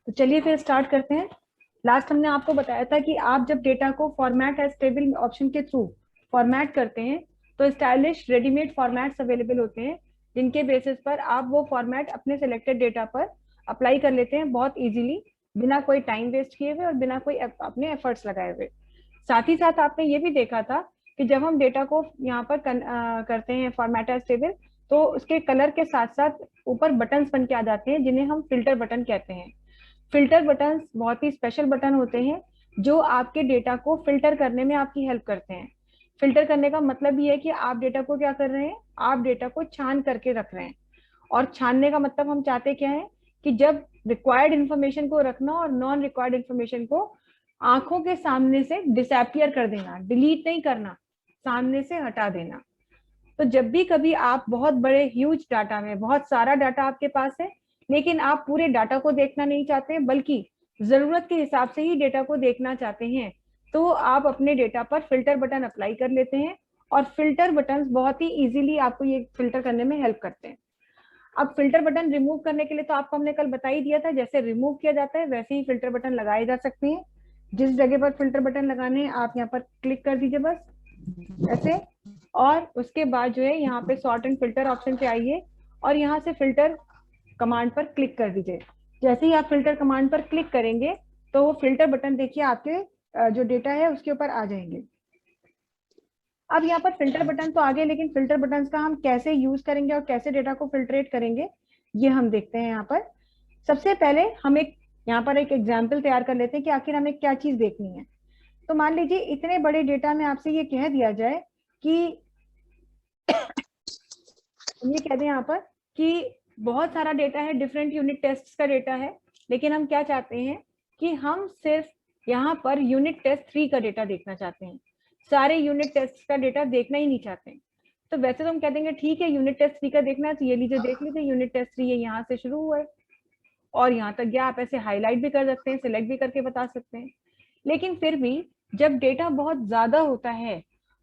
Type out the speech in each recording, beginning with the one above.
तो चलिए फिर स्टार्ट करते हैं। लास्ट हमने आपको बताया था कि आप जब डेटा को फॉर्मेट एज टेबल ऑप्शन के थ्रू फॉर्मेट करते हैं तो स्टाइलिश रेडीमेड फॉर्मेट्स अवेलेबल होते हैं, जिनके बेसिस पर आप वो फॉर्मेट अपने सिलेक्टेड डेटा पर अप्लाई कर लेते हैं बहुत इजीली, बिना कोई टाइम वेस्ट किए हुए और बिना कोई अपने एफर्ट्स लगाए हुए। साथ ही साथ आपने ये भी देखा था कि जब हम डेटा को यहाँ पर करते हैं फॉर्मेट एज टेबल, तो उसके कलर के साथ साथ ऊपर बटन्स बन के आ जाते हैं, जिन्हें हम फिल्टर बटन कहते हैं। फिल्टर बटन बहुत ही स्पेशल बटन होते हैं जो आपके डेटा को फिल्टर करने में आपकी हेल्प करते हैं। फिल्टर करने का मतलब ये है कि आप डेटा को क्या कर रहे हैं, आप डेटा को छान करके रख रहे हैं। और छानने का मतलब हम चाहते क्या है कि जब रिक्वायर्ड इंफॉर्मेशन को रखना और नॉन रिक्वायर्ड इंफॉर्मेशन को आंखों के सामने से डिसअपियर कर देना, डिलीट नहीं करना, सामने से हटा देना। तो जब भी कभी आप बहुत बड़े ह्यूज डाटा में, बहुत सारा डाटा आपके पास है लेकिन आप पूरे डाटा को देखना नहीं चाहते बल्कि जरूरत के हिसाब से ही डेटा को देखना चाहते हैं, तो आप अपने डेटा पर फिल्टर बटन अप्लाई कर लेते हैं। और फिल्टर बटन बहुत ही इजीली आपको ये फिल्टर करने में हेल्प करते हैं। अब फिल्टर बटन रिमूव करने के लिए तो आपको हमने कल बता ही दिया था, जैसे रिमूव किया जाता है वैसे ही फिल्टर बटन लगाए जा सकते हैं। जिस जगह पर फिल्टर बटन लगाने हैं आप यहाँ पर क्लिक कर दीजिए बस ऐसे, और उसके बाद जो है यहाँ पे सॉर्ट एंड फिल्टर ऑप्शन पे आइए और यहाँ से फिल्टर कमांड पर क्लिक कर दीजिए। जैसे ही आप फिल्टर कमांड पर क्लिक करेंगे तो वो फिल्टर बटन देखिए आपके जो डेटा है उसके ऊपर आ जाएंगे। अब यहाँ पर फिल्टर बटन तो आ गए, लेकिन फिल्टर बटन का हम कैसे यूज करेंगे और कैसे डेटा को फिल्ट्रेट करेंगे ये हम देखते हैं। यहाँ पर सबसे पहले हम एक यहाँ पर एक एग्जाम्पल तैयार कर लेते हैं कि आखिर हमें क्या चीज देखनी है। तो मान लीजिए इतने बड़े डेटा में आपसे ये कह दिया जाए कि ये कह दें यहाँ पर कि बहुत सारा डेटा है, डिफरेंट यूनिट टेस्ट का डेटा है, लेकिन हम क्या चाहते हैं कि हम सिर्फ यहाँ पर यूनिट टेस्ट 3 का डेटा देखना चाहते हैं, सारे यूनिट टेस्ट का डेटा देखना ही नहीं चाहते हैं। तो वैसे तो हम कह देंगे ठीक है यूनिट टेस्ट 3 का देखना है तो ये लीजिए देख लीजिए यूनिट टेस्ट 3 है, यहाँ से शुरू हुआ है और यहाँ तक गया। आप ऐसे हाईलाइट भी कर सकते हैं, सिलेक्ट भी करके बता सकते हैं। लेकिन फिर भी जब डेटा बहुत ज्यादा होता है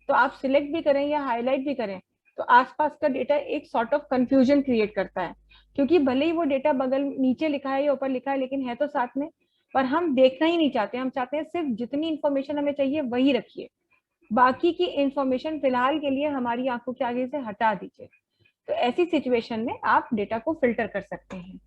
तो आप सिलेक्ट भी करें या हाईलाइट भी करें तो आसपास का डेटा एक सॉर्ट ऑफ कंफ्यूजन क्रिएट करता है, क्योंकि भले ही वो डेटा बगल नीचे लिखा है या ऊपर लिखा है लेकिन है तो साथ में, पर हम देखना ही नहीं चाहते। हम चाहते हैं सिर्फ जितनी इंफॉर्मेशन हमें चाहिए वही रखिए, बाकी की इंफॉर्मेशन फिलहाल के लिए हमारी आंखों के आगे से हटा दीजिए। तो ऐसी सिचुएशन में आप डेटा को फिल्टर कर सकते हैं।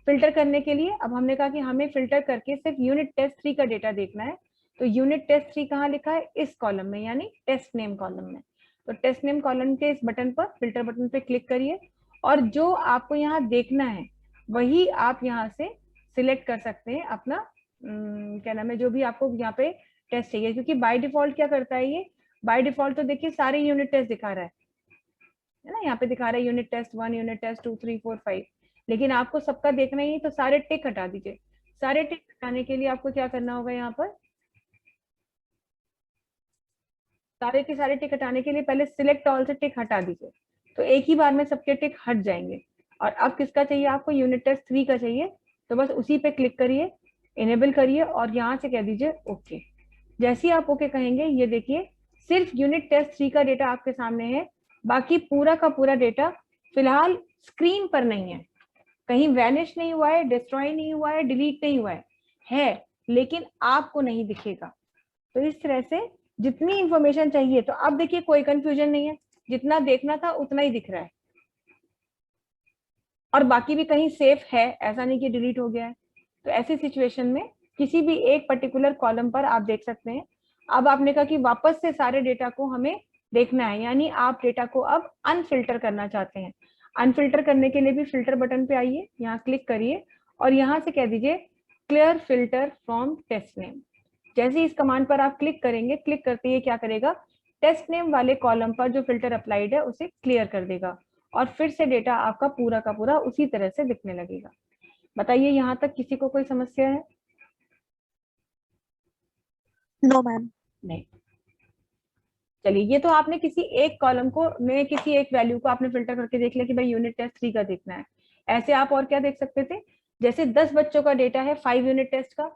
फिल्टर करने के लिए अब हमने कहा कि हमें फिल्टर करके सिर्फ यूनिट टेस्ट 3 का डेटा देखना है। तो यूनिट टेस्ट 3 कहाँ लिखा है, इस कॉलम में, यानी टेस्ट नेम कॉलम में। तो टेस्ट नेम कॉलम के इस बटन पर, फिल्टर बटन पे क्लिक करिए और जो आपको यहाँ देखना है वही आप यहाँ से सिलेक्ट कर सकते हैं अपना क्या नाम है, जो भी आपको यहाँ पे टेस्ट चाहिए। क्योंकि बाय डिफॉल्ट क्या करता है ये, बाय डिफॉल्ट तो देखिए सारे यूनिट टेस्ट दिखा रहा है ना, यहाँ पे दिखा रहा है यूनिट टेस्ट 1, यूनिट टेस्ट 2, 3, 4, 5, लेकिन आपको सबका देखना ही तो सारे टिक हटा दीजिए। सारे टिक हटाने के लिए आपको क्या करना होगा, यहाँ पर सारे के सारे टिक हटाने के लिए पहले सिलेक्ट ऑल से टिक हटा दीजिए, तो एक ही बार में सबके टिक हट जाएंगे। और अब किसका चाहिए आपको, यूनिट टेस्ट 3 का चाहिए, तो बस उसी पे क्लिक करिए, इनेबल करिए और यहाँ से कह दीजिए ओके। जैसे ही आप ओके कहेंगे ये देखिए सिर्फ यूनिट टेस्ट 3 का डेटा आपके सामने है, बाकी पूरा का पूरा डेटा फिलहाल स्क्रीन पर नहीं है, कहीं वैनिश नहीं हुआ है, डिस्ट्रॉय नहीं हुआ है, डिलीट नहीं हुआ है लेकिन आपको नहीं दिखेगा। तो इस तरह से जितनी इंफॉर्मेशन चाहिए, तो अब देखिए कोई कंफ्यूजन नहीं है, जितना देखना था उतना ही दिख रहा है और बाकी भी कहीं सेफ है, ऐसा नहीं कि डिलीट हो गया है। तो ऐसी सिचुएशन में किसी भी एक पर्टिकुलर कॉलम पर आप देख सकते हैं। अब आपने कहा कि वापस से सारे डेटा को हमें देखना है, यानी आप डेटा को अब अनफिल्टर करना चाहते हैं। अनफिल्टर करने के लिए भी फिल्टर बटन पे आइए, यहाँ क्लिक करिए और यहाँ से कह दीजिए clear filter from test name. जैसे इस कमांड पर आप क्लिक करेंगे, क्लिक करते ही क्या करेगा, टेस्ट नेम वाले कॉलम पर जो फिल्टर अप्लाइड है उसे क्लियर कर देगा और फिर से डेटा आपका पूरा का पूरा उसी तरह से दिखने लगेगा। बताइए यहाँ तक किसी को कोई समस्या है? No ma'am. नहीं। चलिए ये तो आपने किसी एक कॉलम को में किसी एक वैल्यू को आपने फिल्टर करके देख लिया कि भाई यूनिट टेस्ट 3 का देखना है। ऐसे आप और क्या देख सकते थे, जैसे 10 बच्चों का डेटा है 5 यूनिट टेस्ट का,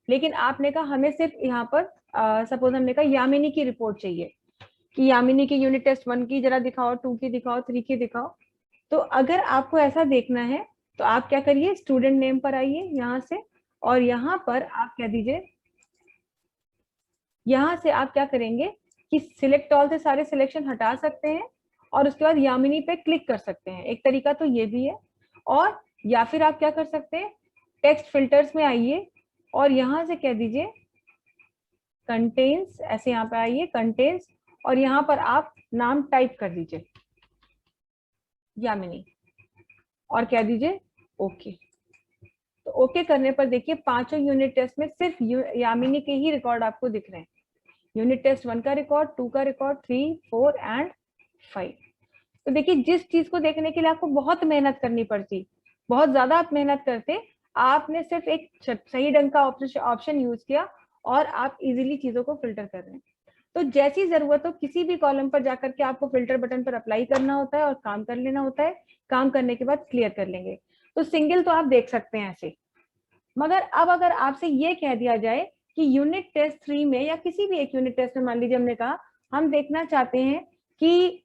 लेकिन आपने कहा हमें सिर्फ यहाँ पर सपोज हमने कहा यामिनी की रिपोर्ट चाहिए कि यामिनी की यूनिट टेस्ट 1 की जरा दिखाओ, 2 की दिखाओ, 3 की दिखाओ। तो अगर आपको ऐसा देखना है तो आप क्या करिए, स्टूडेंट नेम पर आइए यहाँ से और यहाँ पर आप कह दीजिए, यहाँ से आप क्या करेंगे कि सिलेक्ट ऑल से सारे सिलेक्शन हटा सकते हैं और उसके बाद यामिनी पे क्लिक कर सकते हैं। एक तरीका तो ये भी है, और या फिर आप क्या कर सकते हैं, टेक्स्ट फिल्टर्स में आइए और यहाँ से कह दीजिए कंटेन्स, ऐसे यहाँ पे आइए कंटेन्स, और यहाँ पर आप नाम टाइप कर दीजिए यामिनी और कह दीजिए ओके। तो ओके करने पर देखिए पांचों यूनिट टेस्ट में सिर्फ यामिनी के ही रिकॉर्ड आपको दिख रहे हैं। यूनिट टेस्ट 1 का रिकॉर्ड, 2 का रिकॉर्ड, 3, 4 एंड 5। तो देखिए जिस चीज को देखने के लिए आपको बहुत मेहनत करनी पड़ती, बहुत ज्यादा आप मेहनत करते, आपने सिर्फ एक सही ढंग का ऑप्शन यूज किया और आप इजीली चीजों को फिल्टर कर रहे हैं। तो जैसी जरूरत हो किसी भी कॉलम पर जाकर के आपको फिल्टर बटन पर अप्लाई करना होता है और काम कर लेना होता है। काम करने के बाद क्लियर कर लेंगे। तो सिंगल तो आप देख सकते हैं ऐसे, मगर अब अगर आपसे ये कह दिया जाए कि यूनिट टेस्ट 3 में या किसी भी एक यूनिट टेस्ट में, मान लीजिए हमने कहा हम देखना चाहते हैं कि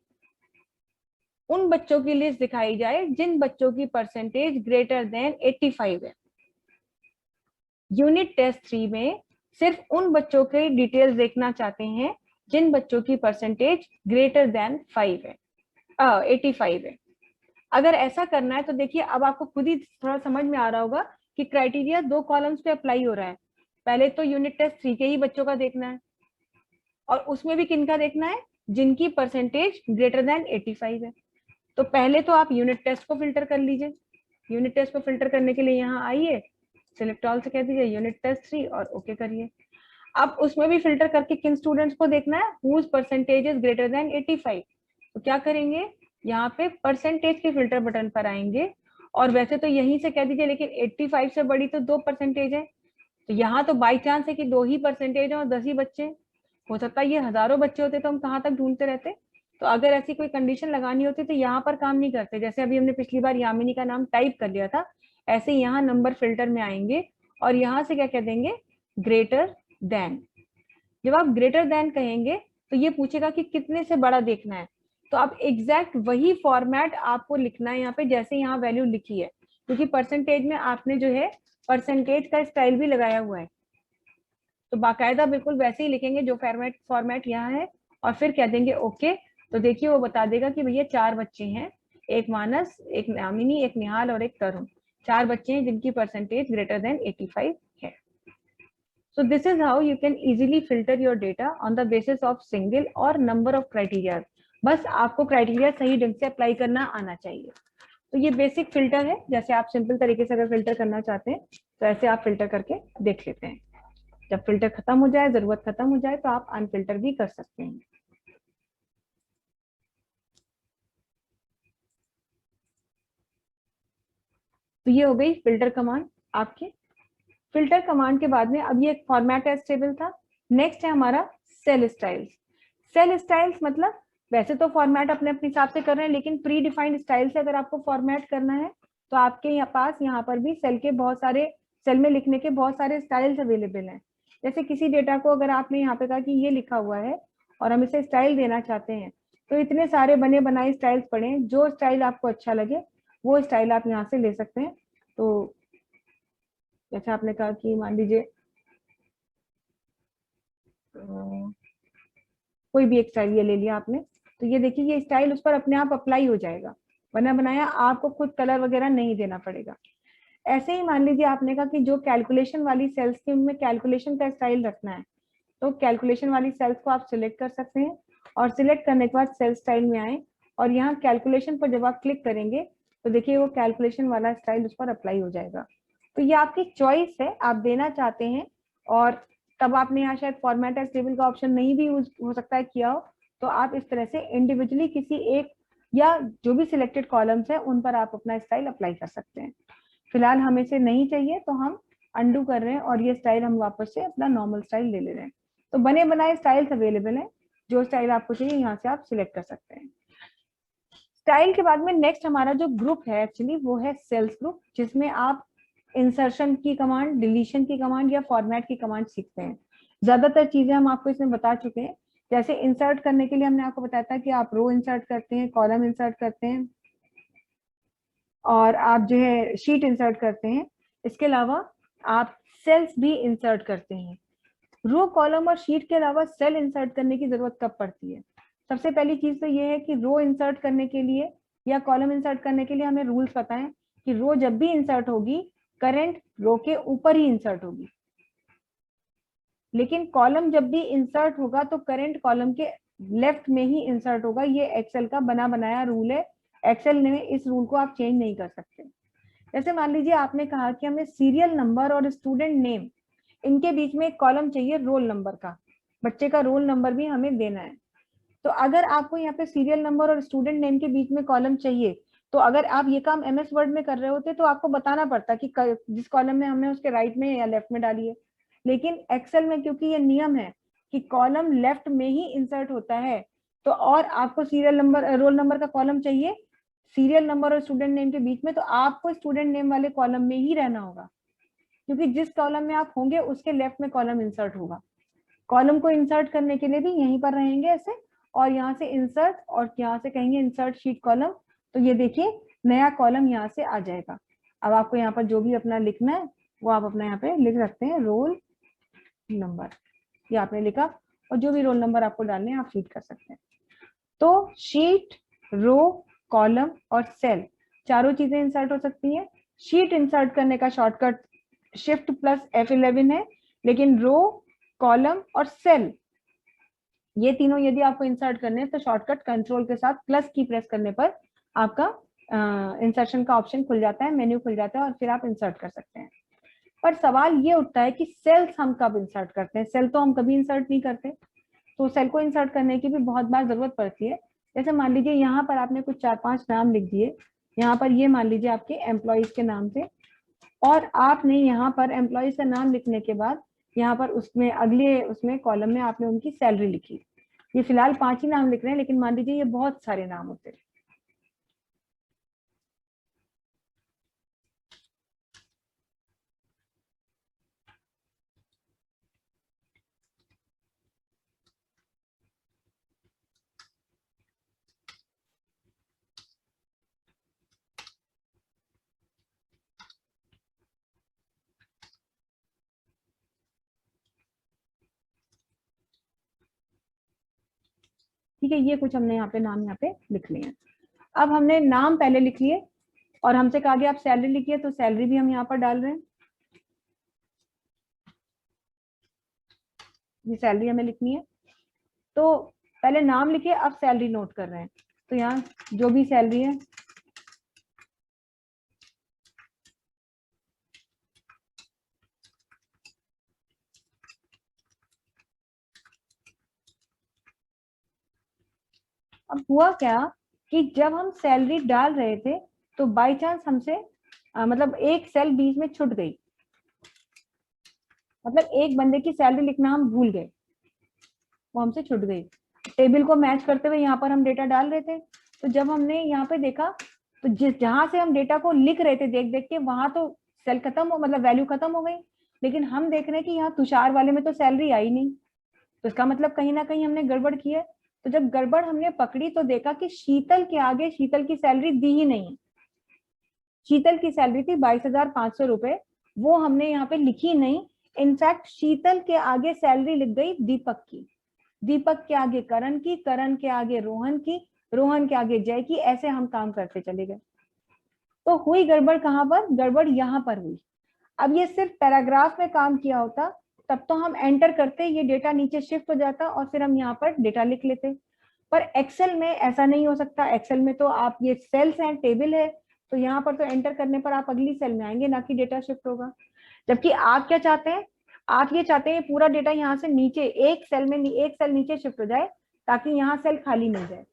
उन बच्चों की लिस्ट दिखाई जाए जिन बच्चों की परसेंटेज ग्रेटर देन 85 है। यूनिट टेस्ट 3 में सिर्फ उन बच्चों के डिटेल्स देखना चाहते हैं जिन बच्चों की परसेंटेज ग्रेटर देन 5 है, 85 है। अगर ऐसा करना है तो देखिए अब आपको खुद ही थोड़ा समझ में आ रहा होगा कि क्राइटेरिया दो कॉलम्स पे अप्लाई हो रहा है। पहले तो यूनिट टेस्ट 3 के ही बच्चों का देखना है, और उसमें भी किन का देखना है, जिनकी परसेंटेज ग्रेटर देन 85 है। तो पहले तो आप यूनिट टेस्ट को फिल्टर कर लीजिए। यूनिट टेस्ट को फिल्टर करने के लिए यहाँ आइए, सिलेक्ट ऑल से कह दीजिए यूनिट टेस्ट 3 और ओके करिए। अब उसमें भी फिल्टर करके किन स्टूडेंट्स को देखना है, whose percentage is greater than 85। तो क्या करेंगे, यहाँ पे परसेंटेज के फिल्टर बटन पर आएंगे, और वैसे तो यहीं से कह दीजिए लेकिन 85 से बड़ी तो 2 परसेंटेज है, तो यहाँ तो बाई चांस है कि 2 ही परसेंटेज है और 10 ही बच्चे। हो सकता है ये हजारों बच्चे होते तो हम कहाँ तक ढूंढते रहते। तो अगर ऐसी कोई कंडीशन लगानी होती तो यहाँ पर काम नहीं करते। जैसे अभी हमने पिछली बार यामिनी का नाम टाइप कर लिया था, ऐसे यहाँ नंबर फिल्टर में आएंगे और यहाँ से क्या कह देंगे, ग्रेटर देन। जब आप ग्रेटर देन कहेंगे तो ये पूछेगा कि कितने से बड़ा देखना है, तो आप एग्जैक्ट वही फॉर्मेट आपको लिखना है यहाँ पे जैसे यहाँ वैल्यू लिखी है, क्योंकि परसेंटेज में आपने जो है परसेंटेज का स्टाइल भी लगाया हुआ है। तो बाकायदा बिल्कुल वैसे ही लिखेंगे जो फॉर्मेट यहाँ है, और फिर कह देंगे ओके। तो देखिए वो बता देगा कि भैया 4 बच्चे हैं, एक मानस, एक यामिनी, एक निहाल और एक तरुण। 4 बच्चे हैं जिनकी परसेंटेज ग्रेटर देन 85 है। So this is how you can easily filter your data on the basis of single or number of criteria. बस आपको क्राइटेरिया सही ढंग से अप्लाई करना आना चाहिए। तो ये बेसिक फिल्टर है, जैसे आप सिंपल तरीके से अगर फिल्टर करना चाहते हैं तो ऐसे आप फिल्टर करके देख लेते हैं। जब फिल्टर खत्म हो जाए, जरूरत खत्म हो जाए, तो आप अनफिल्टर भी कर सकते हैं। तो ये हो गई फिल्टर कमांड आपकी। फिल्टर कमांड के बाद में अब ये एक फॉर्मेट एज टेबल था। नेक्स्ट है हमारा सेल स्टाइल्स। सेल स्टाइल्स मतलब वैसे तो फॉर्मेट अपने अपने हिसाब से कर रहे हैं, लेकिन प्री डिफाइंड स्टाइल से अगर आपको फॉर्मेट करना है तो आपके पास यहाँ पर भी सेल के बहुत सारे, सेल में लिखने के बहुत सारे स्टाइल्स अवेलेबल हैं। जैसे किसी डेटा को अगर आपने यहाँ पे कहा कि ये लिखा हुआ है और हम इसे स्टाइल देना चाहते हैं, तो इतने सारे बने बनाए स्टाइल्स पड़े हैं, जो स्टाइल आपको अच्छा लगे वो स्टाइल आप यहाँ से ले सकते हैं। तो जैसे आपने कहा कि मान लीजिए कोई भी एक स्टाइल ये ले लिया आपने, तो ये देखिए ये स्टाइल उस पर अपने आप अप्लाई हो जाएगा, बना बनाया, आपको खुद कलर वगैरह नहीं देना पड़ेगा। ऐसे ही मान लीजिए आपने कहा कि जो कैलकुलेशन वाली सेल्स थी उनमें कैलकुलेशन का स्टाइल रखना है, तो कैलकुलेशन वाली सेल्स को आप सिलेक्ट कर सकते हैं, और सिलेक्ट करने के बाद सेल स्टाइल में आए और यहाँ कैलकुलेशन पर जब आप क्लिक करेंगे तो देखिए वो कैलकुलेशन वाला स्टाइल उस पर अप्लाई हो जाएगा। तो ये आपकी चॉइस है, आप देना चाहते हैं। और तब आपने यहाँ शायद फॉर्मेट एज टेबल का ऑप्शन नहीं भी हो सकता है किया हो, तो आप इस तरह से इंडिविजुअली किसी एक या जो भी सिलेक्टेड कॉलम्स है उन पर आप अपना स्टाइल अप्लाई कर सकते हैं। फिलहाल हमें इसे नहीं चाहिए तो हम अंडू कर रहे हैं और ये स्टाइल हम वापस से अपना नॉर्मल स्टाइल ले रहे हैं। तो बने बनाए स्टाइल्स अवेलेबल हैं, जो स्टाइल आपको चाहिए यहाँ से आप सिलेक्ट कर सकते हैं। स्टाइल के बाद में नेक्स्ट हमारा जो ग्रुप है एक्चुअली वो है सेल्स ग्रुप, जिसमें आप इंसर्शन की कमांड, डिलीशन की कमांड या फॉर्मेट की कमांड सीखते हैं। ज्यादातर चीजें हम आपको इसमें बता चुके हैं। जैसे इंसर्ट करने के लिए हमने आपको बताया था कि आप रो इंसर्ट करते हैं, कॉलम इंसर्ट करते हैं और आप जो है शीट इंसर्ट करते हैं। इसके अलावा आप सेल्स भी इंसर्ट करते हैं। रो कॉलम और शीट के अलावा सेल इंसर्ट करने की जरूरत कब पड़ती है? सबसे पहली चीज तो ये है कि रो इंसर्ट करने के लिए या कॉलम इंसर्ट करने के लिए हमें रूल्स पता है कि रो जब भी इंसर्ट होगी करंट रो के ऊपर ही इंसर्ट होगी, लेकिन कॉलम जब भी इंसर्ट होगा तो करंट कॉलम के लेफ्ट में ही इंसर्ट होगा। ये एक्सेल का बना बनाया रूल है, एक्सेल में इस रूल को आप चेंज नहीं कर सकते। जैसे मान लीजिए आपने कहा कि हमें सीरियल नंबर और स्टूडेंट नेम, इनके बीच में एक कॉलम चाहिए रोल नंबर का, बच्चे का रोल नंबर भी हमें देना है। तो अगर आपको यहाँ पे सीरियल नंबर और स्टूडेंट नेम के बीच में कॉलम चाहिए, तो अगर आप ये काम एमएस वर्ड में कर रहे होते तो आपको बताना पड़ता कि जिस कॉलम में हमने उसके राइट में या लेफ्ट में डाली है। लेकिन एक्सेल में क्योंकि ये नियम है कि कॉलम लेफ्ट में ही इंसर्ट होता है, तो और आपको सीरियल नंबर रोल नंबर का कॉलम चाहिए सीरियल नंबर और स्टूडेंट नेम के बीच में, तो आपको स्टूडेंट नेम वाले कॉलम में ही रहना होगा, क्योंकि जिस कॉलम में आप होंगे उसके लेफ्ट में कॉलम इंसर्ट होगा। कॉलम को इंसर्ट करने के लिए भी यहीं पर रहेंगे ऐसे, और यहाँ से इंसर्ट और यहाँ से कहेंगे इंसर्ट शीट कॉलम, तो ये देखिए नया कॉलम यहाँ से आ जाएगा। अब आपको यहाँ पर जो भी अपना लिखना है वो आप अपना यहाँ पे लिख सकते हैं, रोल नंबर, ये आपने लिखा, और जो भी रोल नंबर आपको डालने हैं आप फीड कर सकते हैं। तो शीट, रो, कॉलम और सेल चारों चीजें इंसर्ट हो सकती हैं। शीट इंसर्ट करने का शॉर्टकट शिफ्ट प्लस F11 है, लेकिन रो, कॉलम और सेल ये तीनों यदि आपको इंसर्ट करने हैं तो शॉर्टकट कंट्रोल के साथ प्लस की प्रेस करने पर आपका इंसर्शन का ऑप्शन खुल जाता है, मेन्यू खुल जाता है और फिर आप इंसर्ट कर सकते हैं। पर सवाल ये उठता है कि सेल्स हम कब इंसर्ट करते हैं? सेल तो हम कभी इंसर्ट नहीं करते, तो सेल को इंसर्ट करने की भी बहुत बार जरूरत पड़ती है। जैसे मान लीजिए यहाँ पर आपने कुछ 4-5 नाम लिख दिए, यहाँ पर ये मान लीजिए आपके एम्प्लॉइज के नाम थे, और आपने यहाँ पर एम्प्लॉइज का नाम लिखने के बाद यहाँ पर उसमें अगले उसमें कॉलम में आपने उनकी सैलरी लिखी। ये फिलहाल 5 ही नाम लिख रहे हैं, लेकिन मान लीजिए ये बहुत सारे नाम होते हैं। ठीक है, ये कुछ हमने यहाँ पे नाम यहाँ पे लिख लिए हैं। अब हमने नाम पहले लिख लिए और हमसे कहा गया आप सैलरी लिखिए, तो सैलरी भी हम यहाँ पर डाल रहे हैं। ये सैलरी हमें लिखनी है, तो पहले नाम लिखिए, अब सैलरी नोट कर रहे हैं। तो यहाँ जो भी सैलरी है अब हुआ क्या कि जब हम सैलरी डाल रहे थे तो बाय चांस हमसे मतलब एक सेल बीच में छूट गई, मतलब एक बंदे की सैलरी लिखना हम भूल गए, वो हमसे छूट गई। टेबल को मैच करते हुए यहाँ पर हम डेटा डाल रहे थे, तो जब हमने यहाँ पे देखा तो जिस जहां से हम डेटा को लिख रहे थे देख देख के वहां तो सेल खत्म हो, मतलब वैल्यू खत्म हो गई, लेकिन हम देख रहे हैं कि यहाँ तुषार वाले में तो सैलरी आई नहीं, तो इसका मतलब कहीं ना कहीं हमने गड़बड़ की है। तो जब गड़बड़ हमने पकड़ी तो देखा कि शीतल के आगे शीतल की सैलरी दी ही नहीं है। शीतल की सैलरी थी 22,500 रुपए, वो हमने यहाँ पे लिखी नहीं। इनफैक्ट शीतल के आगे सैलरी लिख गई दीपक की, दीपक के आगे करण की, करण के आगे रोहन की, रोहन के आगे जय की, ऐसे हम काम करते चले गए। तो हुई गड़बड़ कहाँ पर? गड़बड़ यहाँ पर हुई। अब ये सिर्फ पैराग्राफ में काम किया होता तब तो हम एंटर करते, ये डेटा नीचे शिफ्ट हो जाता और फिर हम यहाँ पर डेटा लिख लेते, पर एक्सेल में ऐसा नहीं हो सकता। एक्सेल में तो आप ये सेल्स हैं, टेबल है, तो यहाँ पर तो एंटर करने पर आप अगली सेल में आएंगे, ना कि डेटा शिफ्ट होगा। जबकि आप क्या चाहते हैं? आप ये चाहते हैं पूरा डेटा यहाँ से नीचे एक सेल में एक सेल नीचे शिफ्ट हो जाए ताकि यहाँ सेल खाली मिल जाए।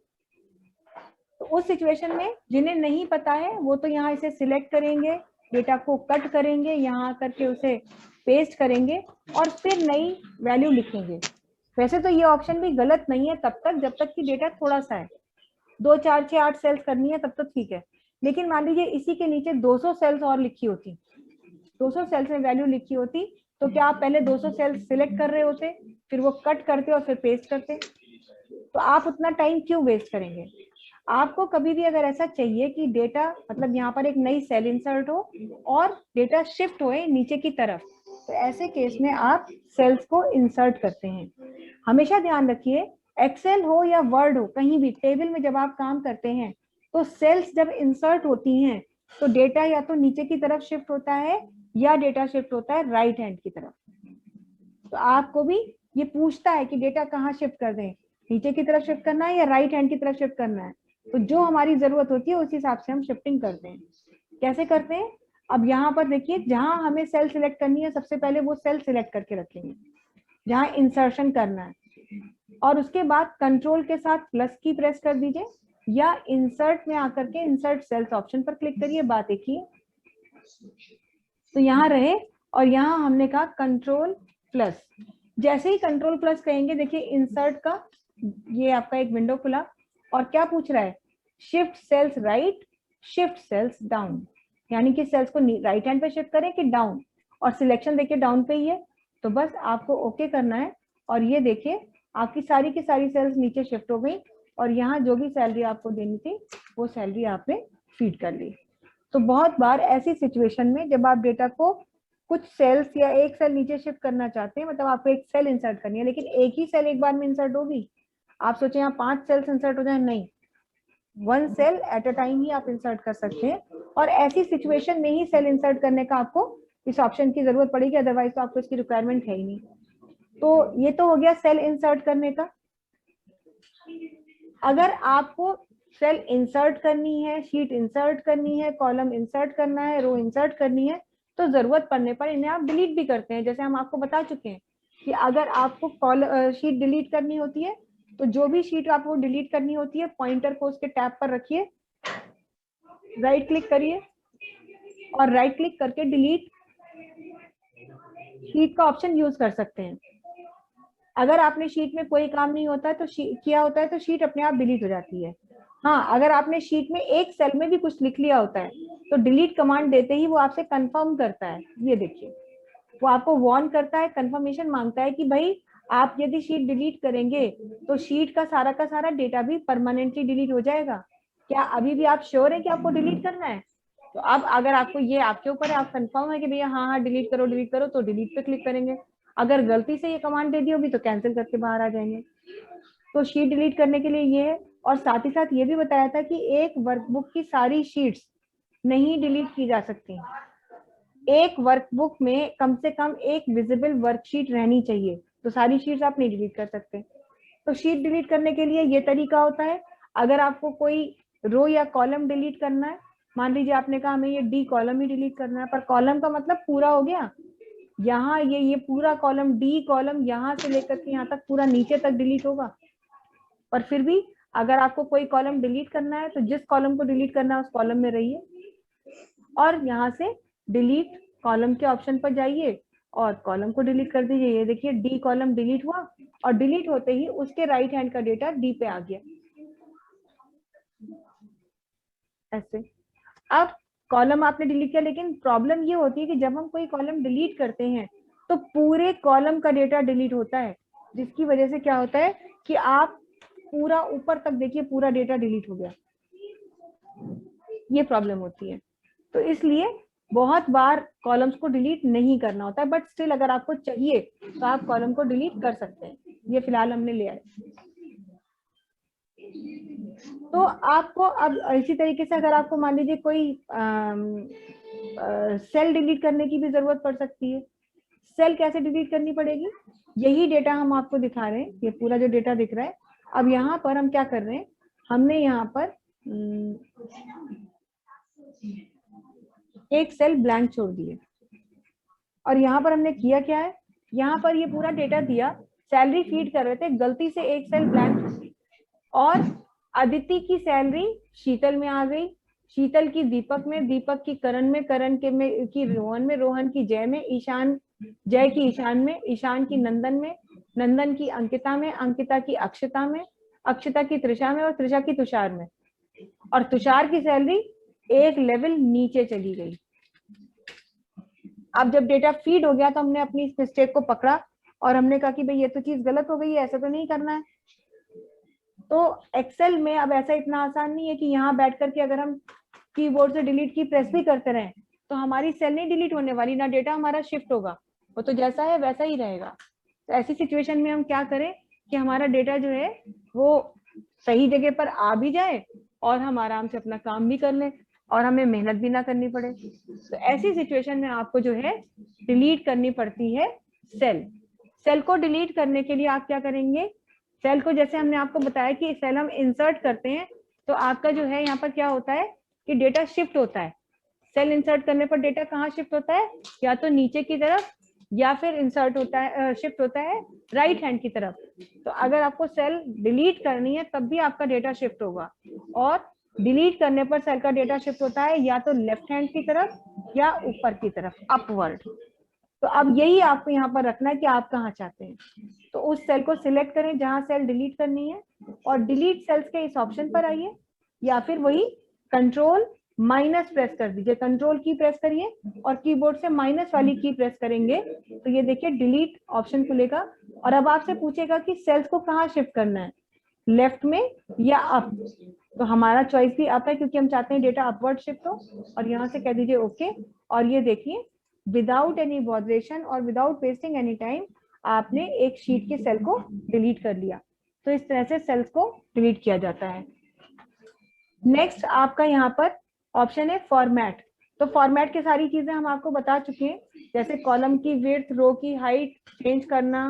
तो उस सिचुएशन में जिन्हें नहीं पता है वो तो यहाँ इसे सिलेक्ट करेंगे, डेटा को कट करेंगे, यहाँ करके उसे पेस्ट करेंगे और फिर नई वैल्यू लिखेंगे। वैसे तो ये ऑप्शन भी गलत नहीं है तब तक जब तक कि डेटा थोड़ा सा है, 2 4 6 8 सेल्स करनी है तब तो ठीक है। लेकिन मान लीजिए इसी के नीचे 200 सेल्स और लिखी होती, 200 सेल्स में वैल्यू लिखी होती, तो क्या आप पहले 200 सेल्स सिलेक्ट कर रहे होते, फिर वो कट करते और फिर पेस्ट करते? तो आप उतना टाइम क्यों वेस्ट करेंगे? आपको कभी भी अगर ऐसा चाहिए कि डेटा मतलब यहाँ पर एक नई सेल इंसर्ट हो और डेटा शिफ्ट होए नीचे की तरफ, तो ऐसे केस में आप सेल्स को इंसर्ट करते हैं। हमेशा ध्यान रखिए, एक्सेल हो या वर्ड हो, कहीं भी टेबल में जब आप काम करते हैं तो सेल्स जब इंसर्ट होती हैं तो डेटा या तो नीचे की तरफ शिफ्ट होता है या डेटा शिफ्ट होता है राइट हैंड की तरफ। तो आपको भी ये पूछता है कि डेटा कहाँ शिफ्ट कर दें, नीचे की तरफ शिफ्ट करना है या राइट हैंड की तरफ शिफ्ट करना है। तो जो हमारी जरूरत होती है उस हिसाब से हम शिफ्टिंग करते हैं। कैसे करते हैं, अब यहाँ पर देखिए, जहां हमें सेल सिलेक्ट करनी है सबसे पहले वो सेल सिलेक्ट करके रखेंगे जहां इंसर्शन करना है, और उसके बाद कंट्रोल के साथ प्लस की प्रेस कर दीजिए या इंसर्ट में आकर के इंसर्ट सेल्स ऑप्शन पर क्लिक करिए, बात एक ही है। तो यहाँ रहे और यहाँ हमने कहा कंट्रोल प्लस। जैसे ही कंट्रोल प्लस कहेंगे, देखिए इंसर्ट का ये आपका एक विंडो खुला और क्या पूछ रहा है, shift cells right, shift cells down, यानी कि सेल्स को राइट हैंड पे शिफ्ट करें कि डाउन, और सिलेक्शन देखिए डाउन पे ही है। तो बस आपको ओके करना है और ये देखिए आपकी सारी की सारी सेल्स नीचे शिफ्ट हो गई और यहाँ जो भी सैलरी आपको देनी थी वो सैलरी आपने फीड कर ली। तो बहुत बार ऐसी सिचुएशन में जब आप डेटा को कुछ सेल्स या एक सेल नीचे शिफ्ट करना चाहते हैं, मतलब आपको एक सेल इंसर्ट करनी है लेकिन एक ही सेल एक बार में इंसर्ट होगी, आप सोचे यहाँ 5 सेल्स इंसर्ट हो जाए, नहीं, 1 सेल एट अ टाइम ही आप इंसर्ट कर सकते हैं। और ऐसी सिचुएशन में ही सेल इंसर्ट करने का आपको इस ऑप्शन की जरूरत पड़ेगी, अदरवाइज तो आपको इसकी रिक्वायरमेंट है ही नहीं। तो ये तो हो गया सेल इंसर्ट करने का। अगर आपको सेल इंसर्ट करनी है, शीट इंसर्ट करनी है, कॉलम इंसर्ट करना है, रो इंसर्ट करनी है, तो जरूरत पड़ने पर इन्हें आप डिलीट भी करते हैं। जैसे हम आपको बता चुके हैं कि अगर आपको शीट डिलीट करनी होती है तो जो भी शीट आपको डिलीट करनी होती है, पॉइंटर को उसके टैब पर रखिए, राइट क्लिक करिए और राइट क्लिक करके डिलीट शीट का ऑप्शन यूज कर सकते हैं। अगर आपने शीट में कोई काम नहीं होता है तो किया होता है तो शीट अपने आप डिलीट हो जाती है। हाँ, अगर आपने शीट में एक सेल में भी कुछ लिख लिया होता है तो डिलीट कमांड देते ही वो आपसे कंफर्म करता है। ये देखिए, वो आपको वार्न करता है, कंफर्मेशन मांगता है कि भाई आप यदि शीट डिलीट करेंगे तो शीट का सारा डेटा भी परमानेंटली डिलीट हो जाएगा। क्या अभी भी आप श्योर है कि आपको डिलीट करना है? तो अब अगर आपको ये आपके ऊपर है, आप कंफर्म है कि भैया हाँ हाँ डिलीट करो, तो डिलीट पे क्लिक करेंगे। अगर गलती से ये कमांड दे दी होगी तो कैंसिल करके बाहर आ जाएंगे। तो शीट डिलीट करने के लिए ये है। और साथ ही साथ ये भी बताया था कि एक वर्कबुक की सारी शीट्स नहीं डिलीट की जा सकती। एक वर्कबुक में कम से कम एक विजिबल वर्कशीट रहनी चाहिए, तो सारी शीट्स आप नहीं डिलीट कर सकते। तो शीट डिलीट करने के लिए ये तरीका होता है। अगर आपको कोई रो या कॉलम डिलीट करना है, मान लीजिए आपने कहा हमें ये डी कॉलम ही डिलीट करना है, पर कॉलम का मतलब पूरा हो गया, यहाँ ये पूरा कॉलम, डी कॉलम यहाँ से लेकर के यहाँ तक पूरा नीचे तक डिलीट होगा। पर फिर भी अगर आपको कोई कॉलम डिलीट करना है तो जिस कॉलम को डिलीट करना है उस कॉलम में रहिए और यहाँ से डिलीट कॉलम के ऑप्शन पर जाइए और कॉलम को डिलीट कर दीजिए। ये देखिए डी कॉलम डिलीट हुआ और डिलीट होते ही उसके राइट हैंड का डेटा डी पे आ गया, ऐसे। अब कॉलम आपने डिलीट किया, लेकिन प्रॉब्लम ये होती है कि जब हम कोई कॉलम डिलीट करते हैं तो पूरे कॉलम का डेटा डिलीट होता है, जिसकी वजह से क्या होता है कि आप पूरा ऊपर तक देखिए पूरा डेटा डिलीट हो गया, ये प्रॉब्लम होती है। तो इसलिए बहुत बार कॉलम्स को डिलीट नहीं करना होता है, बट स्टिल अगर आपको चाहिए तो आप कॉलम को डिलीट कर सकते हैं। ये फिलहाल हमने ले आए। तो आपको अब इसी तरीके से अगर आपको मान लीजिए कोई सेल डिलीट करने की भी जरूरत पड़ सकती है। सेल कैसे डिलीट करनी पड़ेगी, यही डेटा हम आपको दिखा रहे हैं, ये पूरा जो डेटा दिख रहा है। अब यहाँ पर हम क्या कर रहे हैं, हमने यहाँ पर एक सेल ब्लैंक छोड़ दिए और यहाँ पर हमने किया क्या है, यहाँ पर ये पूरा डेटा दिया, सैलरी फीड कर रहे थे, गलती से एक सेल ब्लैंक और अदिति की सैलरी शीतल में आ गई, शीतल की दीपक में, दीपक की करण में, करण के में की रोहन में, रोहन की जय में, ईशान जय की ईशान में, ईशान की नंदन में, नंदन की अंकिता में, अंकिता की अक्षता में, अक्षता की त्रिषा में और त्रिषा की तुषार में। और तुषार की सैलरी एक लेवल नीचे चली गई। अब जब डेटा फीड हो गया तो हमने अपनी इस मिस्टेक को पकड़ा और हमने कहा कि भाई ये तो चीज गलत हो गई है, ऐसा तो नहीं करना है। तो एक्सेल में अब ऐसा इतना आसान नहीं है कि यहाँ बैठ करके अगर हम कीबोर्ड से डिलीट की प्रेस भी करते रहें तो हमारी सेल नहीं डिलीट होने वाली, ना डेटा हमारा शिफ्ट होगा, वो तो जैसा है वैसा ही रहेगा। तो ऐसी सिचुएशन में हम क्या करें कि हमारा डेटा जो है वो सही जगह पर आ भी जाए और हम आराम से अपना काम भी कर लें और हमें मेहनत भी ना करनी पड़े। तो ऐसी सिचुएशन में आपको जो है डिलीट करनी पड़ती है सेल। सेल को डिलीट करने के लिए आप क्या करेंगे, सेल को जैसे हमने आपको बताया कि सेल हम इंसर्ट करते हैं तो आपका जो है यहाँ पर क्या होता है कि डेटा शिफ्ट होता है। सेल इंसर्ट करने पर डेटा कहाँ शिफ्ट होता है, या तो नीचे की तरफ या फिर इंसर्ट होता है शिफ्ट होता है राइट हैंड की तरफ। तो अगर आपको सेल डिलीट करनी है तब भी आपका डेटा शिफ्ट होगा, और डिलीट करने पर सेल का डेटा शिफ्ट होता है या तो लेफ्ट हैंड की तरफ या ऊपर की तरफ, अपवर्ड। तो अब यही आपको यहाँ पर रखना है कि आप कहाँ चाहते हैं। तो उस सेल को सिलेक्ट करें जहां सेल डिलीट करनी है और डिलीट सेल्स के इस ऑप्शन पर आइए, या फिर वही कंट्रोल माइनस प्रेस कर दीजिए, कंट्रोल की प्रेस करिए और कीबोर्ड से माइनस वाली की प्रेस करेंगे तो ये देखिए डिलीट ऑप्शन खुलेगा। और अब आपसे पूछेगा कि सेल्स को कहाँ शिफ्ट करना है, लेफ्ट में या अप। तो हमारा चॉइस भी अप है क्योंकि हम चाहते हैं डेटा अपवर्ड शिफ्ट हो, और यहाँ से कह दीजिए ओके। और ये देखिए विदाउट एनी बॉदरेशन और विदाउट वेस्टिंग एनी टाइम आपने एक शीट के सेल को डिलीट कर लिया। तो इस तरह से सेल्स को डिलीट किया जाता है। नेक्स्ट आपका यहाँ पर ऑप्शन है फॉर्मेट। तो फॉर्मेट की सारी चीजें हम आपको बता चुके हैं, जैसे कॉलम की विड्थ, रो की हाइट चेंज करना,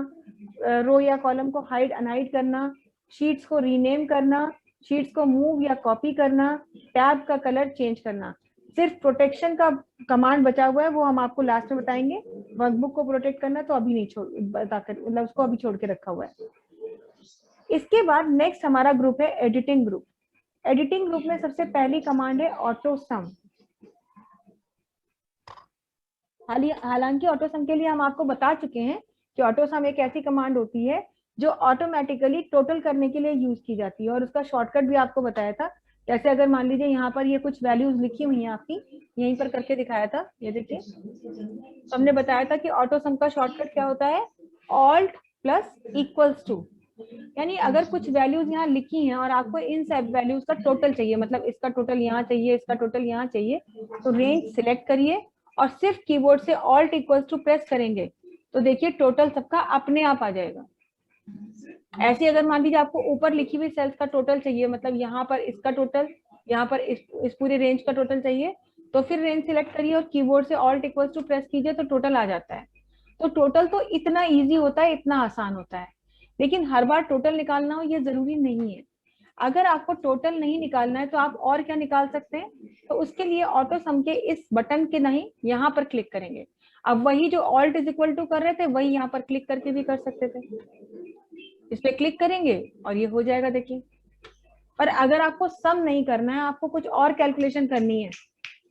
रो या कॉलम को हाइड अनहाइड करना, शीट्स को रीनेम करना, शीट्स को मूव या कॉपी करना, टैब का कलर चेंज करना। सिर्फ प्रोटेक्शन का कमांड बचा हुआ है, वो हम आपको लास्ट में बताएंगे। वर्कबुक को प्रोटेक्ट करना तो अभी नहीं छोड़ बताकर, मतलब उसको अभी छोड़ के रखा हुआ है। इसके बाद नेक्स्ट हमारा ग्रुप है एडिटिंग ग्रुप। एडिटिंग ग्रुप में सबसे पहली कमांड है ऑटो सम। हालांकि ऑटो सम के लिए हम आपको बता चुके हैं कि ऑटो सम एक ऐसी कमांड होती है जो ऑटोमेटिकली टोटल करने के लिए यूज की जाती है, और उसका शॉर्टकट भी आपको बताया था। जैसे अगर मान लीजिए यहाँ पर ये कुछ वैल्यूज लिखी हुई हैं आपकी, यहीं पर करके दिखाया था, ये देखिए। तो हमने बताया था कि ऑटो सम का शॉर्टकट क्या होता है, ऑल्ट प्लस इक्वल्स टू। यानी अगर कुछ वैल्यूज यहाँ लिखी हैं और आपको इन सब वैल्यूज का टोटल चाहिए, मतलब इसका टोटल यहाँ चाहिए, इसका टोटल यहाँ चाहिए, तो रेंज सिलेक्ट करिए और सिर्फ कीबोर्ड से ऑल्ट इक्वल्स टू प्रेस करेंगे तो देखिए टोटल सबका अपने आप आ जाएगा। ऐसे अगर मान लीजिए आपको ऊपर लिखी हुई सेल्स का टोटल चाहिए, मतलब यहाँ पर इसका टोटल, यहाँ पर इस पूरे रेंज का टोटल चाहिए, तो फिर रेंज सिलेक्ट करिए और कीबोर्ड से ऑल्ट इक्वल्स टू प्रेस कीजिए तो टोटल आ जाता है। तो टोटल तो इतना इजी होता है, इतना आसान होता है, लेकिन हर बार टोटल निकालना हो ये जरूरी नहीं है। अगर आपको टोटल नहीं निकालना है तो आप और क्या निकाल सकते हैं, तो उसके लिए ऑटो सम के इस बटन के नहीं यहाँ पर क्लिक करेंगे। अब वही जो ऑल्ट इज इक्वल टू कर रहे थे वही यहाँ पर क्लिक करके भी कर सकते थे, इस पे क्लिक करेंगे और ये हो जाएगा, देखिए। और अगर आपको सम नहीं करना है, आपको कुछ और कैलकुलेशन करनी है,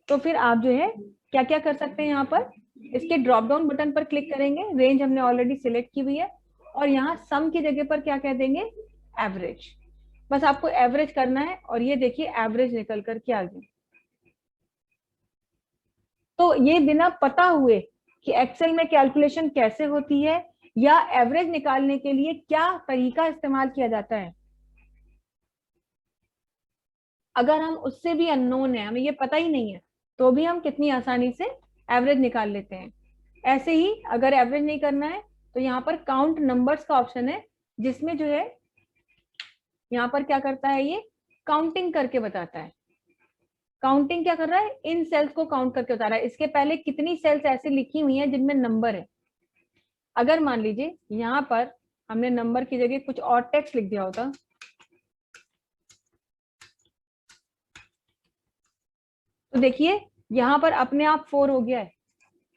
तो फिर आप जो है क्या क्या कर सकते हैं, यहाँ पर इसके ड्रॉप डाउन बटन पर क्लिक करेंगे, रेंज हमने ऑलरेडी सिलेक्ट की हुई है, और यहाँ सम की जगह पर क्या कह देंगे, एवरेज। बस आपको एवरेज करना है और ये देखिए एवरेज निकल कर के आ गई। तो ये बिना पता हुए कि एक्सेल में कैलकुलेशन कैसे होती है या एवरेज निकालने के लिए क्या तरीका इस्तेमाल किया जाता है, अगर हम उससे भी अननोन है, हमें ये पता ही नहीं है, तो भी हम कितनी आसानी से एवरेज निकाल लेते हैं। ऐसे ही अगर एवरेज नहीं करना है तो यहाँ पर काउंट नंबर्स का ऑप्शन है, जिसमें जो है यहाँ पर क्या करता है, ये काउंटिंग करके बताता है। काउंटिंग क्या कर रहा है, इन सेल्स को काउंट करके बता रहा है, इसके पहले कितनी सेल्स ऐसी लिखी हुई हैं जिनमें नंबर है। अगर मान लीजिए यहाँ पर हमने नंबर की जगह कुछ और टेक्स्ट लिख दिया होता, तो देखिए यहाँ पर अपने आप 4 हो गया है।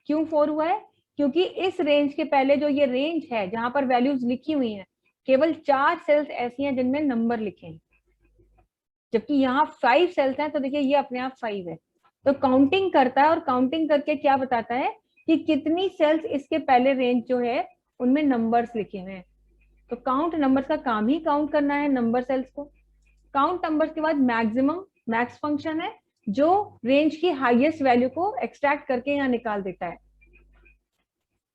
क्यों 4 हुआ है, क्योंकि इस रेंज के पहले जो ये रेंज है जहां पर वैल्यूज लिखी हुई हैं, केवल 4 सेल्स ऐसी हैं जिनमें नंबर लिखे हैं, जबकि यहाँ 5 सेल्स हैं, तो देखिए ये अपने आप 5 है। तो काउंटिंग करता है और काउंटिंग करके क्या बताता है कि कितनी सेल्स इसके पहले रेंज जो है उनमें नंबर्स लिखे हुए हैं। तो काउंट नंबर्स का काम ही काउंट करना है नंबर सेल्स को। काउंट नंबर्स के बाद मैक्सिमम मैक्स फंक्शन है जो रेंज की हाईएस्ट वैल्यू को एक्सट्रैक्ट करके यहाँ निकाल देता है।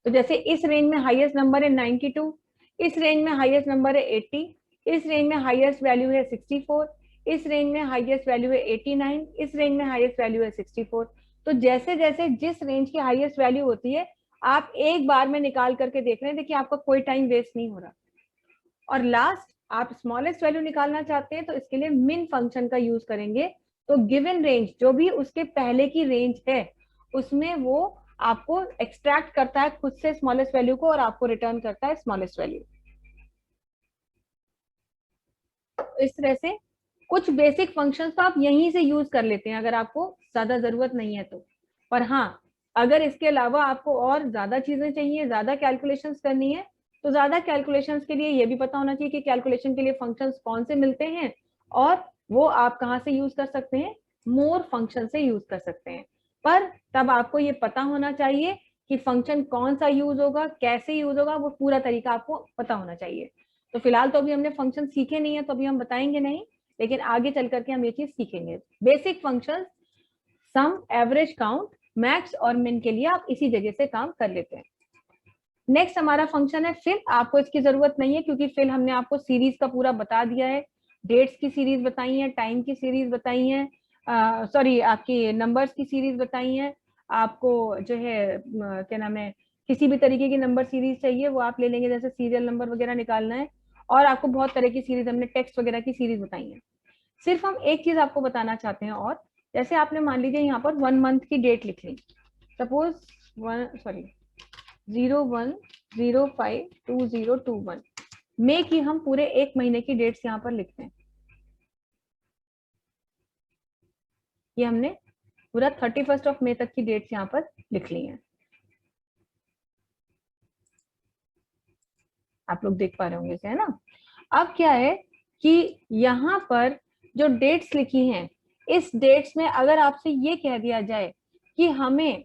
तो जैसे इस रेंज में हाईएस्ट नंबर है 92, इस रेंज में हाईएस्ट नंबर है 80, इस रेंज में हाईएस्ट वैल्यू है 64, इस रेंज में हाईएस्ट वैल्यू है 89, इस रेंज में हाईएस्ट वैल्यू है 64। तो जैसे जैसे जिस रेंज की हाईएस्ट वैल्यू होती है आप एक बार में निकाल करके देख रहे हैं, देखिए आपका कोई टाइम वेस्ट नहीं हो रहा। और लास्ट आप स्मॉलेस्ट वैल्यू निकालना चाहते हैं तो इसके लिए मिन फंक्शन का यूज करेंगे। तो गिवन रेंज जो भी उसके पहले की रेंज है उसमें वो आपको एक्सट्रैक्ट करता है खुद से स्मॉलेस्ट वैल्यू को और आपको रिटर्न करता है स्मॉलेस्ट वैल्यू। इस तरह से कुछ बेसिक फंक्शंस तो आप यहीं से यूज कर लेते हैं अगर आपको ज्यादा जरूरत नहीं है तो। पर हाँ, अगर इसके अलावा आपको और ज्यादा चीजें चाहिए, ज्यादा कैलकुलेशंस करनी है, तो ज्यादा कैलकुलेशंस के लिए ये भी पता होना चाहिए कि कैलकुलेशन के लिए फंक्शंस कौन से मिलते हैं और वो आप कहाँ से यूज कर सकते हैं, मोर फंक्शन से यूज कर सकते हैं। पर तब आपको ये पता होना चाहिए कि फंक्शन कौन सा यूज होगा, कैसे यूज होगा, वो पूरा तरीका आपको पता होना चाहिए। तो फिलहाल तो अभी हमने फंक्शन सीखे नहीं है तो अभी हम बताएंगे नहीं, लेकिन आगे चल करके हम ये चीज सीखेंगे। बेसिक फंक्शन सम, एवरेज, काउंट, मैक्स और मिन के लिए आप इसी जगह से काम कर लेते हैं। नेक्स्ट हमारा फंक्शन है फिल। आपको इसकी जरूरत नहीं है क्योंकि फिल हमने आपको सीरीज का पूरा बता दिया है, डेट्स की सीरीज बताई है, टाइम की सीरीज बताई है, सॉरी आपकी नंबर्स की सीरीज बताई है। आपको जो है क्या नाम है, किसी भी तरीके की नंबर सीरीज चाहिए वो आप ले लेंगे, जैसे सीरियल नंबर वगैरह निकालना है। और आपको बहुत तरह की सीरीज, हमने टेक्स्ट वगैरह की सीरीज बताई है। सिर्फ हम एक चीज आपको बताना चाहते हैं, और जैसे आपने मान लीजिए यहाँ पर 1 मंथ की डेट लिख ली, सपोज 01052021 मई की, हम पूरे एक महीने की डेट्स यहाँ पर लिखते हैं। ये हमने पूरा 31 मई तक की डेट्स यहाँ पर लिख ली हैं। आप लोग देख पा रहे होंगे इसे, है ना। अब क्या है कि यहाँ पर जो डेट्स लिखी हैं, इस डेट्स में अगर आपसे ये कह दिया जाए कि हमें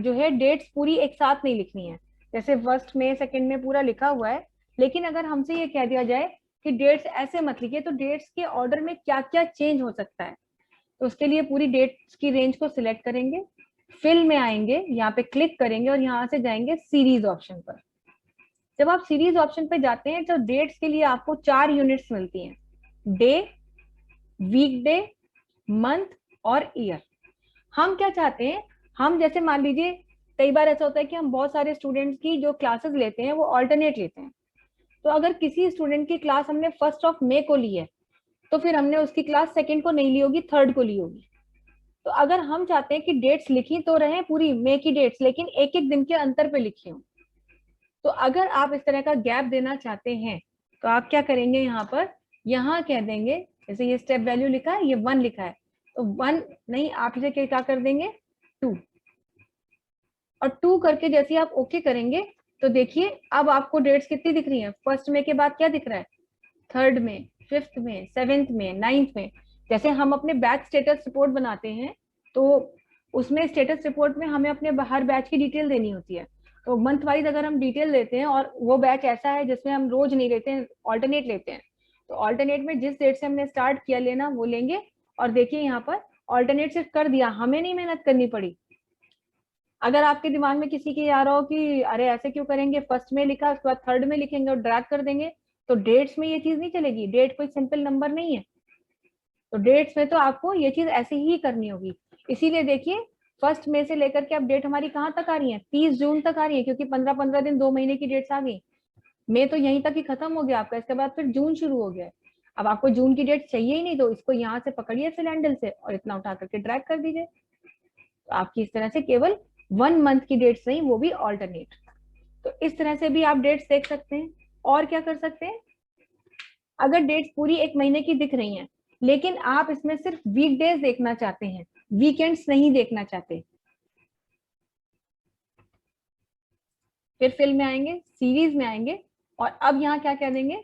जो है डेट्स पूरी एक साथ नहीं लिखनी है, जैसे फर्स्ट में सेकंड में पूरा लिखा हुआ है, लेकिन अगर हमसे ये कह दिया जाए कि डेट्स ऐसे मत लिखिए, तो डेट्स के ऑर्डर में क्या क्या चेंज हो सकता है, तो उसके लिए पूरी डेट्स की रेंज को सिलेक्ट करेंगे, फिल में आएंगे, यहाँ पे क्लिक करेंगे और यहाँ से जाएंगे सीरीज ऑप्शन पर। जब आप सीरीज ऑप्शन पे जाते हैं तो डेट्स के लिए आपको 4 यूनिट्स मिलती हैं, डे, वीकडे, मंथ और ईयर। हम क्या चाहते हैं, हम जैसे मान लीजिए कई बार ऐसा होता है कि हम बहुत सारे स्टूडेंट्स की जो क्लासेस लेते हैं वो ऑल्टरनेट लेते हैं। तो अगर किसी स्टूडेंट की क्लास हमने 1 मई को ली है तो फिर हमने उसकी क्लास 2 को नहीं ली होगी, 3 को ली होगी। तो अगर हम चाहते हैं कि डेट्स लिखी तो रहे पूरी मई की डेट्स, लेकिन एक एक दिन के अंतर पे लिखी हो, तो अगर आप इस तरह का गैप देना चाहते हैं तो आप क्या करेंगे, यहाँ पर यहाँ कह देंगे, जैसे ये स्टेप वैल्यू लिखा है, ये 1 लिखा है, तो 1 नहीं, आप इसे क्या कर देंगे 2, और 2 करके जैसे आप ओके करेंगे तो देखिए अब आपको डेट्स कितनी दिख रही हैं। 1 मई के बाद क्या दिख रहा है, 3 में, 5 में, 7 में, 9 में। जैसे हम अपने बैच स्टेटस रिपोर्ट बनाते हैं तो उसमें स्टेटस रिपोर्ट में हमें अपने हर बैच की डिटेल देनी होती है। तो मंथ वाइज अगर हम डिटेल लेते हैं और वो बैच ऐसा है जिसमें हम रोज नहीं लेते हैं, ऑल्टरनेट लेते हैं, तो ऑल्टरनेट में जिस डेट से हमने स्टार्ट किया लेना वो लेंगे। और देखिए यहाँ पर ऑल्टरनेट सिर्फ कर दिया, हमें नहीं मेहनत करनी पड़ी। अगर आपके दिमाग में किसी के आ रहा हो कि अरे ऐसे क्यों करेंगे, 1 में लिखा उसके बाद 3 में लिखेंगे और ड्रैग कर देंगे, तो डेट्स में ये चीज नहीं चलेगी। डेट कोई सिंपल नंबर नहीं है, तो डेट्स में तो आपको ये चीज ऐसे ही करनी होगी। इसीलिए देखिए 1 मई से लेकर के अब डेट हमारी कहाँ तक आ रही है, 30 जून तक आ रही है, क्योंकि 15-15 दिन 2 महीने की डेट्स आ गई। मई तो यहीं तक ही खत्म हो गया आपका, इसके बाद फिर जून शुरू हो गया। अब आपको जून की डेट चाहिए ही नहीं तो इसको यहाँ से पकड़िए फिल हैंडल से और इतना उठा करके ड्रैग कर दीजिए, तो आपकी इस तरह से केवल 1 मंथ की डेट्स नहीं, वो भी ऑल्टरनेट। तो इस तरह से भी आप डेट्स देख सकते हैं। और क्या कर सकते हैं, अगर डेट्स पूरी एक महीने की दिख रही हैं लेकिन आप इसमें सिर्फ वीकडेज देखना चाहते हैं, वीकेंड्स नहीं देखना चाहते, फिर फिल में आएंगे, सीरीज में आएंगे और अब यहाँ क्या कह देंगे,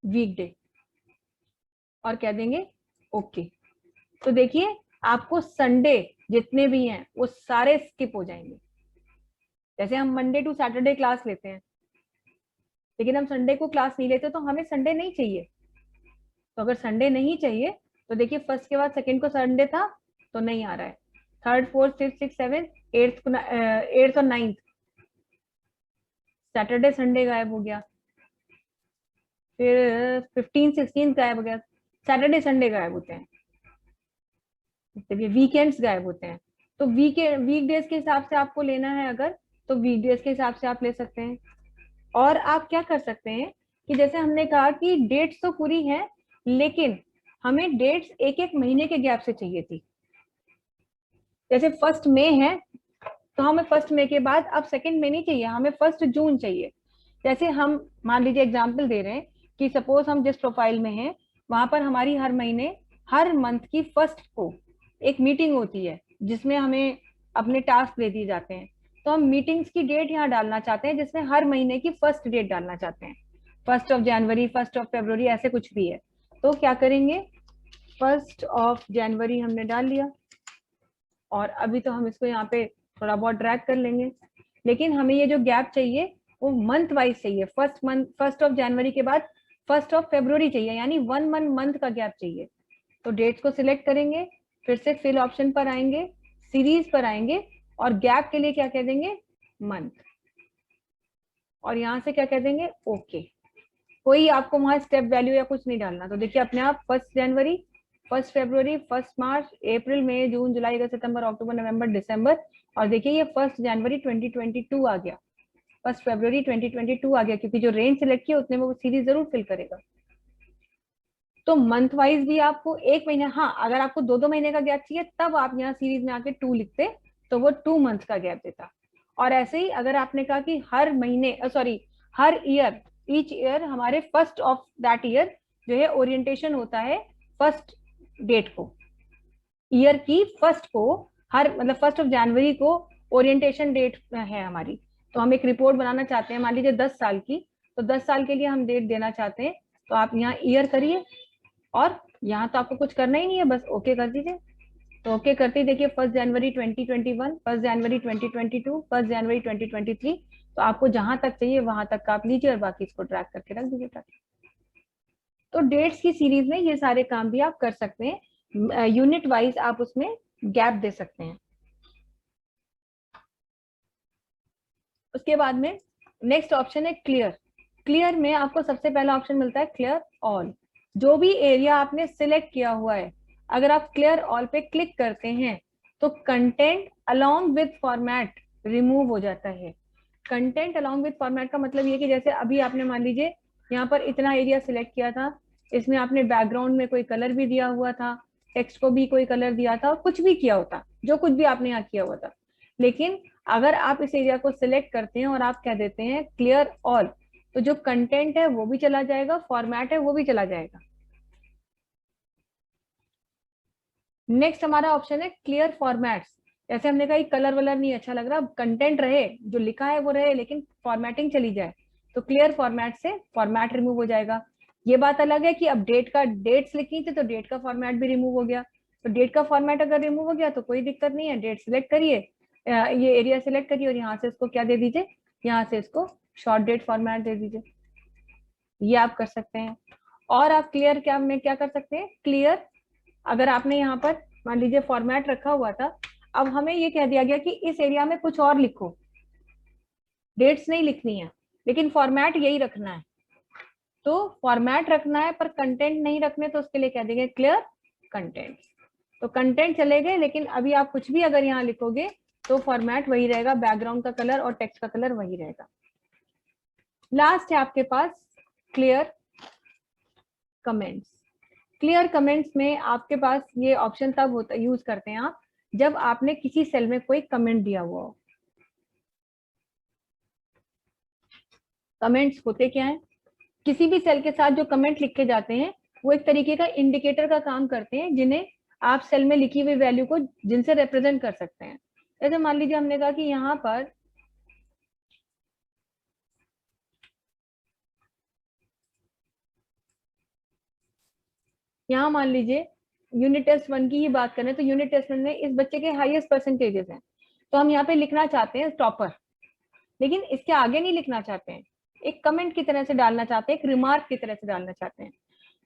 वीकडे, और कह देंगे ओके। तो देखिए आपको संडे जितने भी हैं वो सारे स्किप हो जाएंगे। जैसे हम मंडे टू सैटरडे क्लास लेते हैं लेकिन हम संडे को क्लास नहीं लेते, तो हमें संडे नहीं चाहिए। तो अगर संडे नहीं चाहिए तो देखिए 1 के बाद 2 को संडे था तो नहीं आ रहा है, 3, 4, 5, 6, 7, 8 और 9 सैटरडे संडे गायब हो गया। फिर 15 16 गायब हो गया, सैटरडे संडे गायब होते हैं, वीकेंड्स गायब होते हैं। तो वीकडेज के हिसाब से आपको लेना है अगर, तो वीकडेज के हिसाब से आप ले सकते हैं। और आप क्या कर सकते हैं कि जैसे हमने कहा कि डेट्स तो पूरी है, लेकिन हमें डेट्स एक एक महीने के गैप से चाहिए थी। जैसे 1 मई है, तो हमें 1 मई के बाद अब 2 मई नहीं चाहिए, हमें 1 जून चाहिए। जैसे हम मान लीजिए एग्जाम्पल दे रहे हैं कि सपोज हम जिस प्रोफाइल में हैं वहां पर हमारी हर महीने, हर मंथ की 1 को एक मीटिंग होती है जिसमें हमें अपने टास्क दे दिए जाते हैं। तो हम मीटिंग्स की डेट यहाँ डालना चाहते हैं, जिसमें हर महीने की 1 डेट डालना चाहते हैं, 1 जनवरी, 1 फरवरी, ऐसे कुछ भी है। तो क्या करेंगे, 1 जनवरी हमने डाल लिया, और अभी तो हम इसको यहाँ पे थोड़ा बहुत ड्रैग कर लेंगे, लेकिन हमें ये जो गैप चाहिए वो मंथ वाइज चाहिए। 1 जनवरी के बाद 1 फरवरी चाहिए, यानी 1 मंथ का गैप चाहिए। तो डेट्स को सिलेक्ट करेंगे, फिर से फिल ऑप्शन पर आएंगे, सीरीज पर आएंगे, और गैप के लिए क्या कह देंगे, मंथ, और यहाँ से क्या कह देंगे, ओके। कोई आपको वहां स्टेप वैल्यू या कुछ नहीं डालना। तो देखिए अपने आप 1 जनवरी, 1 फरवरी, 1 मार्च, अप्रैल, मई, जून, जुलाई, अगस्त, सितंबर, अक्टूबर, नवंबर, दिसंबर, और देखिए ये 1 जनवरी 2022 आ गया, 1 फरवरी 2022 आ गया, क्योंकि जो रेंज सिलेक्ट किया उतने में वो सीरीज जरूर फिल करेगा। तो मंथ वाइज भी आपको एक महीने, हाँ अगर आपको 2-2 महीने का गैप चाहिए तब आप यहाँ सीरीज में आके 2 लिखते, तो वो 2 मंथ का गैप देता। और ऐसे ही अगर आपने कहा कि हर महीने, सॉरी हर ईयर, ईच ईयर हमारे 1 ऑफ दैट ईयर जो है ओरिएंटेशन होता है 1 डेट को, ईयर की 1 को, हर मतलब 1 जनवरी को ओरिएंटेशन डेट है हमारी। तो हम एक रिपोर्ट बनाना चाहते हैं, मान लीजिए 10 साल की, तो 10 साल के लिए हम डेट देना चाहते हैं। तो आप यहाँ ईयर करिए, और यहाँ तो आपको कुछ करना ही नहीं है, बस ओके कर दीजिए। तो ओके करते ही देखिए 1 जनवरी 2021, 1 जनवरी 2022, 1 जनवरी 2023। तो आपको जहां तक चाहिए वहां तक आप लीजिए, और बाकी इसको ट्रैक करके रख दीजिए। तो डेट्स की सीरीज में ये सारे काम भी आप कर सकते हैं, यूनिट वाइज आप उसमें गैप दे सकते हैं। उसके बाद में नेक्स्ट ऑप्शन है क्लियर। क्लियर में आपको सबसे पहला ऑप्शन मिलता है क्लियर ऑल। जो भी एरिया आपने सिलेक्ट किया हुआ है, अगर आप क्लियर ऑल पे क्लिक करते हैं तो content along with format remove हो जाता है। कंटेंट अलोंग विद फॉर्मेट का मतलब ये कि जैसे अभी आपने मान लीजिए यहाँ पर इतना एरिया सिलेक्ट किया था, इसमें आपने बैकग्राउंड में कोई कलर भी दिया हुआ था, टेक्स्ट को भी कोई कलर दिया था, कुछ भी किया होता, जो कुछ भी आपने यहाँ किया हुआ था। लेकिन अगर आप इस एरिया को सिलेक्ट करते हैं और आप कह देते हैं क्लियर ऑल, तो जो कंटेंट है वो भी चला जाएगा, फॉर्मेट है वो भी चला जाएगा। नेक्स्ट हमारा ऑप्शन है क्लियर फॉर्मेट्स। जैसे हमने कहा कलर वलर नहीं अच्छा लग रहा, कंटेंट रहे, जो लिखा है वो रहे, लेकिन फॉर्मेटिंग चली जाए, तो क्लियर फॉर्मेट से फॉर्मेट रिमूव हो जाएगा। ये बात अलग है कि अब डेट्स लिखी थी तो डेट का फॉर्मेट भी रिमूव हो गया। तो डेट का फॉर्मेट अगर रिमूव हो गया तो कोई दिक्कत नहीं है, डेट सिलेक्ट करिए, ये एरिया सिलेक्ट करिए, और यहाँ से इसको क्या दे दीजिए, यहाँ से इसको शॉर्ट डेट फॉर्मेट दे दीजिए। ये आप कर सकते हैं। और आप क्लियर क्या में क्या कर सकते हैं, क्लियर अगर आपने यहाँ पर मान लीजिए फॉर्मेट रखा हुआ था, अब हमें ये कह दिया गया कि इस एरिया में कुछ और लिखो, डेट्स नहीं लिखनी है, लेकिन फॉर्मेट यही रखना है। तो फॉर्मेट रखना है पर कंटेंट नहीं रखने, तो उसके लिए कह देंगे क्लियर कंटेंट। तो कंटेंट चले गए, लेकिन अभी आप कुछ भी अगर यहाँ लिखोगे तो फॉर्मेट वही रहेगा, बैकग्राउंड का कलर और टेक्स्ट का कलर वही रहेगा। लास्ट है आपके पास क्लियर कमेंट्स। क्लियर कमेंट्स में आपके पास ये ऑप्शन तब होता, यूज करते हैं आप जब आपने किसी सेल में कोई कमेंट दिया हुआ हो। कमेंट्स होते क्या है, किसी भी सेल के साथ जो कमेंट लिखे जाते हैं वो एक तरीके का इंडिकेटर का काम करते हैं, जिन्हें आप सेल में लिखी हुई वैल्यू को जिनसे रिप्रेजेंट कर सकते हैं। जैसे मान लीजिए हमने कहा कि यहाँ पर मान लीजिए यूनिट टेस्ट 1 की ही बात करें, तो यूनिट टेस्ट 1 में इस बच्चे के हाईएस्ट परसेंटेजेस हैं, तो हम यहाँ पे लिखना चाहते हैं टॉपर, लेकिन इसके आगे नहीं लिखना चाहते हैं, एक कमेंट की तरह से डालना चाहते हैं, एक रिमार्क की तरह से डालना चाहते हैं।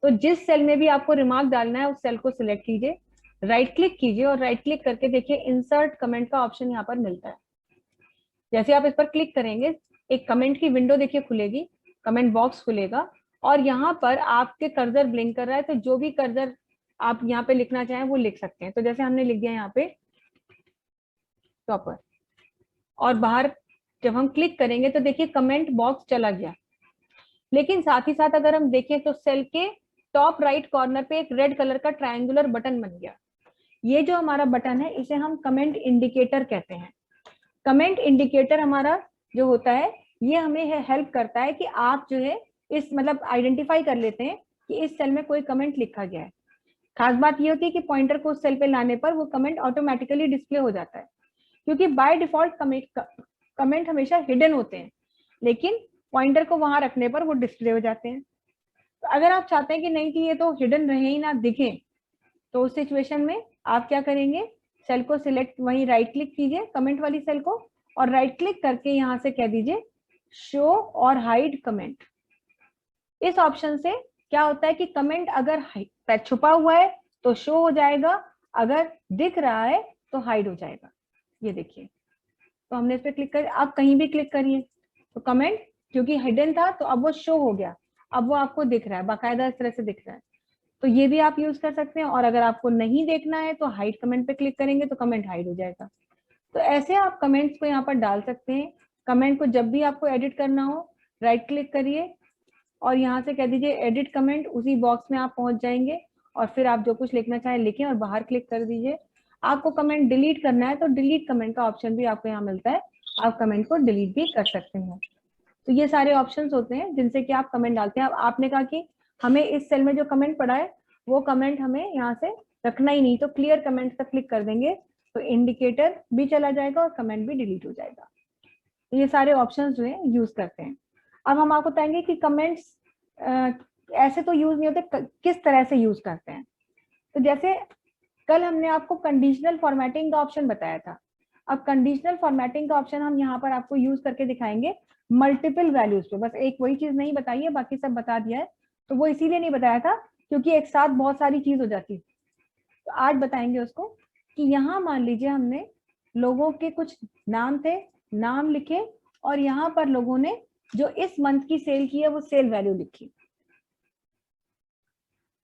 तो जिस सेल में भी आपको रिमार्क डालना है उस सेल को सिलेक्ट कीजिए, राइट क्लिक कीजिए, और राइट क्लिक करके देखिए इंसर्ट कमेंट का ऑप्शन यहाँ पर मिलता है। जैसे आप इस पर क्लिक करेंगे एक कमेंट की विंडो देखिए खुलेगी, कमेंट बॉक्स खुलेगा, और यहाँ पर आपके कर्सर ब्लिंक कर रहा है, तो जो भी कर्सर आप यहाँ पे लिखना चाहें वो लिख सकते हैं। तो जैसे हमने लिख दिया यहाँ पे टॉपर, और बाहर जब हम क्लिक करेंगे तो देखिए कमेंट बॉक्स चला गया। लेकिन साथ ही साथ अगर हम देखें तो सेल के टॉप राइट कॉर्नर पे एक रेड कलर का ट्रायंगुलर बटन बन गया। ये जो हमारा बटन है इसे हम कमेंट इंडिकेटर कहते हैं। कमेंट इंडिकेटर हमारा जो होता है ये हमें हेल्प करता है कि आप जो है इस मतलब आइडेंटिफाई कर लेते हैं कि इस सेल में कोई कमेंट लिखा गया है। खास बात ये होती है कि पॉइंटर को उस सेल पे लाने पर वो कमेंट ऑटोमेटिकली डिस्प्ले हो जाता है, क्योंकि बाय डिफॉल्ट कमेंट हमेशा हिडन होते हैं, लेकिन पॉइंटर को वहां रखने पर वो डिस्प्ले हो जाते हैं। तो अगर आप चाहते हैं कि नहीं कि ये तो हिडन रहे ही ना दिखे, तो उस सिचुएशन में आप क्या करेंगे, सेल को सिलेक्ट, वहीं राइट क्लिक कीजिए कमेंट वाली सेल को, और राइट क्लिक करके यहाँ से कह दीजिए शो और हाइड कमेंट। इस ऑप्शन से क्या होता है कि कमेंट अगर छुपा हुआ है तो शो हो जाएगा, अगर दिख रहा है तो हाइड हो जाएगा। ये देखिए, तो हमने इस पर क्लिक कर, आप कहीं भी क्लिक करिए तो कमेंट क्योंकि हिडन था तो अब वो शो हो गया, अब वो आपको दिख रहा है बाकायदा, इस तरह से दिख रहा है। तो ये भी आप यूज कर सकते हैं। और अगर आपको नहीं देखना है तो हाइड कमेंट पे क्लिक करेंगे तो कमेंट हाइड हो जाएगा। तो ऐसे आप कमेंट्स को यहाँ पर डाल सकते हैं। कमेंट को जब भी आपको एडिट करना हो राइट क्लिक करिए और यहाँ से कह दीजिए एडिट कमेंट, उसी बॉक्स में आप पहुंच जाएंगे और फिर आप जो कुछ लिखना चाहें लिखें और बाहर क्लिक कर दीजिए। आपको कमेंट डिलीट करना है तो डिलीट कमेंट का ऑप्शन भी आपको यहाँ मिलता है, आप कमेंट को डिलीट भी कर सकते हैं। तो ये सारे ऑप्शंस होते हैं जिनसे कि आप कमेंट डालते हैं। अब आपने कहा कि हमें इस सेल में जो कमेंट पड़ा है वो कमेंट हमें यहाँ से रखना ही नहीं, तो क्लियर कमेंट तक क्लिक कर देंगे तो इंडिकेटर भी चला जाएगा और कमेंट भी डिलीट हो जाएगा। तो ये सारे ऑप्शंस जो है यूज करते हैं। अब हम आपको बताएंगे कि कमेंट्स ऐसे तो यूज नहीं होते, किस तरह से यूज करते हैं। तो जैसे कल हमने आपको कंडीशनल फॉर्मेटिंग का ऑप्शन बताया था, अब कंडीशनल फॉर्मेटिंग का ऑप्शन हम यहाँ पर आपको यूज करके दिखाएंगे मल्टीपल वैल्यूज पे। बस एक वही चीज नहीं बताई है, बाकी सब बता दिया है। तो वो इसीलिए नहीं बताया था क्योंकि एक साथ बहुत सारी चीज हो जाती। तो आज बताएंगे उसको कि यहाँ मान लीजिए हमने लोगों के कुछ नाम थे, नाम लिखे और यहाँ पर लोगों ने जो इस मंथ की सेल की है वो सेल वैल्यू लिखी।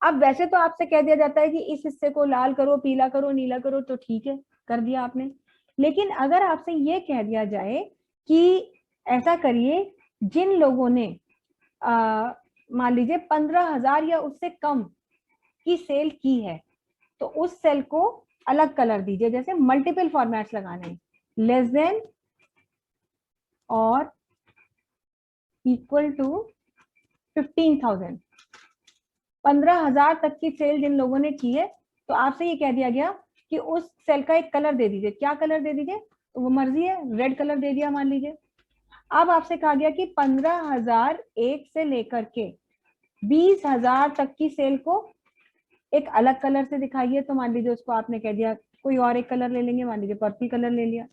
अब वैसे तो आपसे कह दिया जाता है कि इस हिस्से को लाल करो, पीला करो, नीला करो, तो ठीक है कर दिया आपने। लेकिन अगर आपसे ये कह दिया जाए कि ऐसा करिए, जिन लोगों ने मान लीजिए 15,000 या उससे कम की सेल की है तो उस सेल को अलग कलर दीजिए। जैसे मल्टीपल फॉर्मेट्स लगाने हैं, लेस देन और इक्वल टू 15,000, 15,000 तक की सेल जिन लोगों ने की है तो आपसे ये कह दिया गया कि उस सेल का एक कलर दे दीजिए। क्या कलर दे दीजिए, तो वो मर्जी है, रेड कलर दे दिया मान लीजिए। अब आपसे कहा गया कि 15,001 से लेकर के 20,000 तक की सेल को एक अलग कलर से दिखाइए। तो मान लीजिए उसको आपने कह दिया कोई और एक कलर ले लेंगे, मान लीजिए पर्पल कलर ले लिया।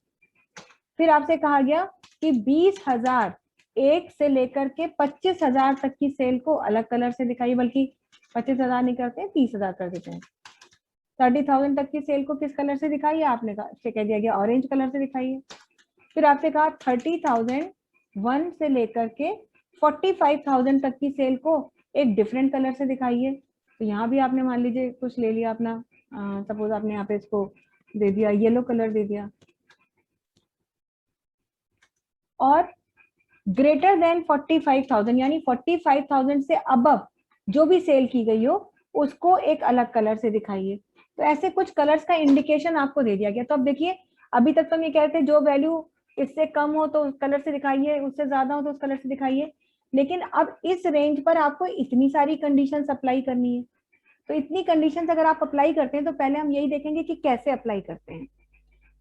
फिर आपसे कहा गया कि 20,001 से लेकर के 25,000 तक की सेल को अलग कलर से दिखाइए, बल्कि 25,000 नहीं करते, 30,000 कर देते हैं। 30,000 तक की सेल को किस कलर से दिखाइए, आपने कहा कह दिया गया ऑरेंज कलर से दिखाइए। फिर आपसे कहा 30,001 से लेकर के 45,000 तक की सेल को एक डिफरेंट कलर से दिखाइए। तो यहाँ भी आपने मान लीजिए कुछ ले लिया अपना, सपोज आपने यहाँ पे इसको दे दिया येलो कलर दे दिया। और ग्रेटर देन 45,000 यानी 45,000 से अबव जो भी सेल की गई हो उसको एक अलग कलर से दिखाइए। तो ऐसे कुछ कलर्स का इंडिकेशन आपको दे दिया गया। तो अब देखिए, अभी तक तो हम ये कह रहे थे जो वैल्यू इससे कम हो तो उस कलर से दिखाइए, उससे ज्यादा हो तो उस कलर से दिखाइए। लेकिन अब इस रेंज पर आपको इतनी सारी कंडीशंस अप्लाई करनी है। तो इतनी कंडीशंस अगर आप अप्लाई करते हैं तो पहले हम यही देखेंगे कि कैसे अप्लाई करते हैं।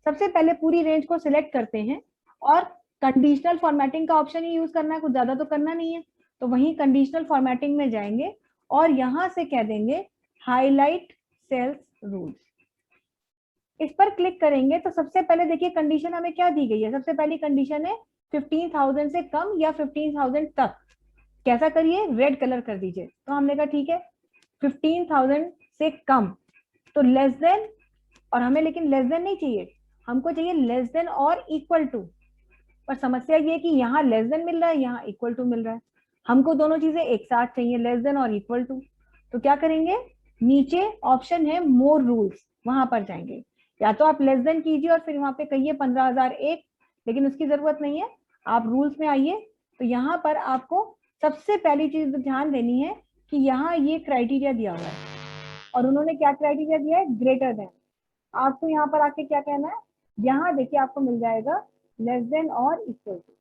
सबसे पहले पूरी रेंज को सिलेक्ट करते हैं और कंडीशनल फॉर्मेटिंग का ऑप्शन ही यूज करना है, कुछ ज्यादा तो करना नहीं है। तो वहीं कंडीशनल फॉर्मेटिंग में जाएंगे और यहां से कह देंगे हाईलाइट सेल्स रूल्स। इस पर क्लिक करेंगे तो सबसे पहले देखिए कंडीशन हमें क्या दी गई है। सबसे पहली कंडीशन है 15,000 से कम या 15,000 तक। कैसा करिए, रेड कलर कर दीजिए। तो हमने कहा ठीक है 15,000 से कम, तो लेस देन, और हमें लेकिन लेस देन नहीं चाहिए, हमको चाहिए लेस देन और इक्वल टू। पर समस्या ये है कि यहाँ लेस देन मिल रहा है, यहाँ इक्वल टू मिल रहा है। हमको दोनों चीजें एक साथ चाहिए, लेस देन और इक्वल टू। तो क्या करेंगे, नीचे ऑप्शन है मोर रूल्स, वहां पर जाएंगे। या तो आप लेस देन कीजिए और फिर वहां पे कहिए 15,001, लेकिन उसकी जरूरत नहीं है, आप रूल्स में आइए। तो यहाँ पर आपको सबसे पहली चीज ध्यान देनी है कि यहाँ ये क्राइटेरिया दिया हुआ है, और उन्होंने क्या क्राइटेरिया दिया है, ग्रेटर देन। आपको यहाँ पर आके क्या कहना है, यहाँ देखिए आपको मिल जाएगा लेस देन और इक्वल टू।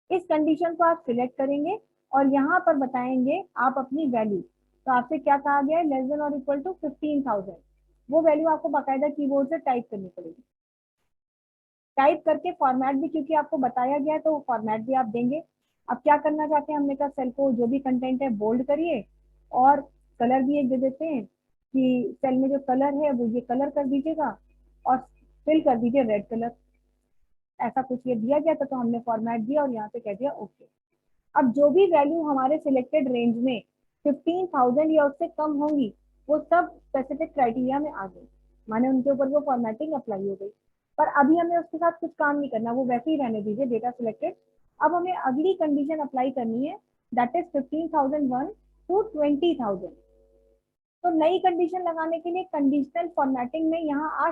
इस कंडीशन को आप सिलेक्ट करेंगे और यहाँ पर बताएंगे आप अपनी वैल्यू। तो आपसे क्या कहा गया है, लेस देन और इक्वल टू 15,000। वो वैल्यू आपको बाकायदा कीबोर्ड से टाइप करनी पड़ेगी। टाइप करके फॉर्मेट भी क्योंकि आपको बताया गया है तो फॉर्मेट भी आप देंगे। अब क्या करना चाहते हैं, हमने कहा सेल को जो भी कंटेंट है बोल्ड करिए, और कलर भी एक दे देते हैं कि सेल में जो कलर है वो ये कलर कर दीजिएगा, और फिल कर दीजिए रेड कलर। ऐसा कुछ ये दिया गया था तो हमने फॉर्मेट दिया और यहाँ पे कह दिया ओके। अब जो भी वैल्यू हमारे सिलेक्टेड रेंज में 15,000 या उससे कम होंगी, वो सब स्पेसिफिक क्राइटेरिया में आ गई, माने उनके ऊपर वो फॉर्मेटिंग अप्लाई हो गई। पर अभी हमें उसके साथ कुछ काम नहीं करना, वो वैसे ही रहने दीजिए डेटा सिलेक्टेड। अब हमें अगली कंडीशन अप्लाई करनी है, दैट इज 15,001 टू 20,000। तो नई कंडीशन लगाने के लिए कंडीशनल फॉर्मेटिंग में यहाँ आ